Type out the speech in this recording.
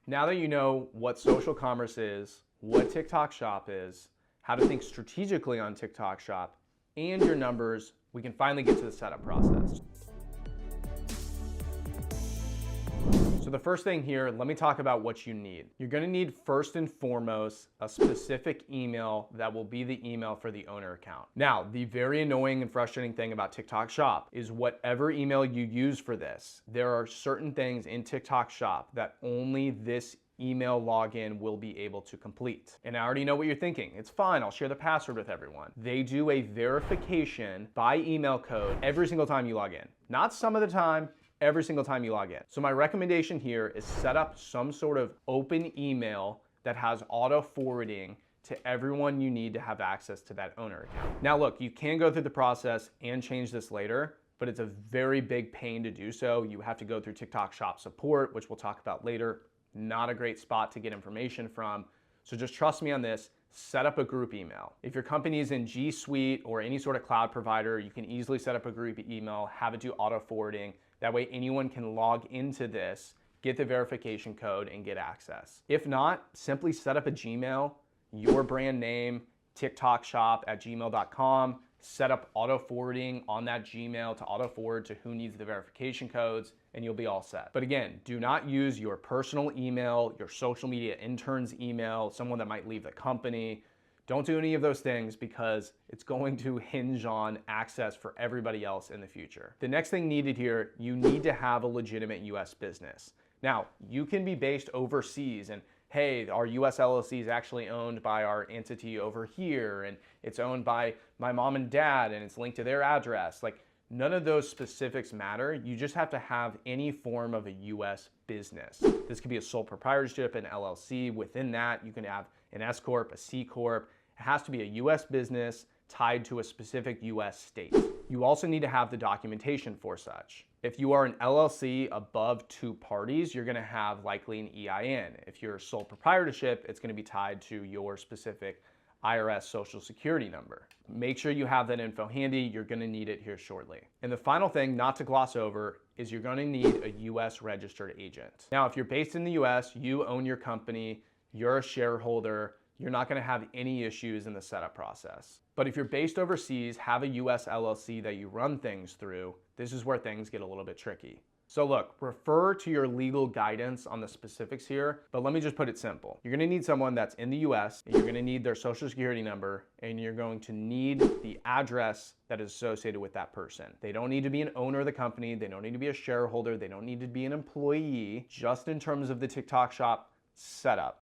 Now that you know what social commerce is, what TikTok Shop is, how to think strategically on TikTok Shop, and your numbers, we can finally get to the setup process. So the first thing here, let me talk about what you need. You're gonna need first and foremost a specific email that will be the email for the owner account. Now, the very annoying and frustrating thing about TikTok Shop is whatever email you use for this, there are certain things in TikTok Shop that only this email login will be able to complete. And I already know what you're thinking. It's fine, I'll share the password with everyone. They do a verification by email code every single time you log in. Not some of the time, every single time you log in. So my recommendation here is set up some sort of open email that has auto forwarding to everyone you need to have access to that owner account. Now look, you can go through the process and change this later, but it's a very big pain to do so. You have to go through TikTok Shop support, which we'll talk about later. Not a great spot to get information from. So just trust me on this. Set up a group email. If your company is in G Suite or any sort of cloud provider, you can easily set up a group email, have it do auto forwarding. That way anyone can log into this, get the verification code, and get access. If not, simply set up a Gmail, your brand name, TikTokShop@gmail.com, set up auto forwarding on that Gmail to auto forward to who needs the verification codes, and you'll be all set. But again, do not use your personal email, your social media intern's email, someone that might leave the company. Don't do any of those things because it's going to hinge on access for everybody else in the future. The next thing needed here, you need to have a legitimate US business. Now, you can be based overseas and hey, our US LLC is actually owned by our entity over here and it's owned by my mom and dad and it's linked to their address. Like none of those specifics matter. You just have to have any form of a US business. This could be a sole proprietorship, an LLC. Within that, you can have an S Corp, a C Corp. It has to be a US business tied to a specific US state. You also need to have the documentation for such. If you are an LLC above 2 parties, you're gonna have likely an EIN. If you're a sole proprietorship, it's gonna be tied to your specific IRS social security number. Make sure you have that info handy. You're gonna need it here shortly. And the final thing, not to gloss over, is you're gonna need a US registered agent. Now, if you're based in the US, you own your company, you're a shareholder, you're not gonna have any issues in the setup process. But if you're based overseas, have a US LLC that you run things through, this is where things get a little bit tricky. So look, refer to your legal guidance on the specifics here, but let me just put it simple. You're gonna need someone that's in the US, and you're gonna need their social security number, and you're going to need the address that is associated with that person. They don't need to be an owner of the company, they don't need to be a shareholder, they don't need to be an employee, just in terms of the TikTok Shop setup.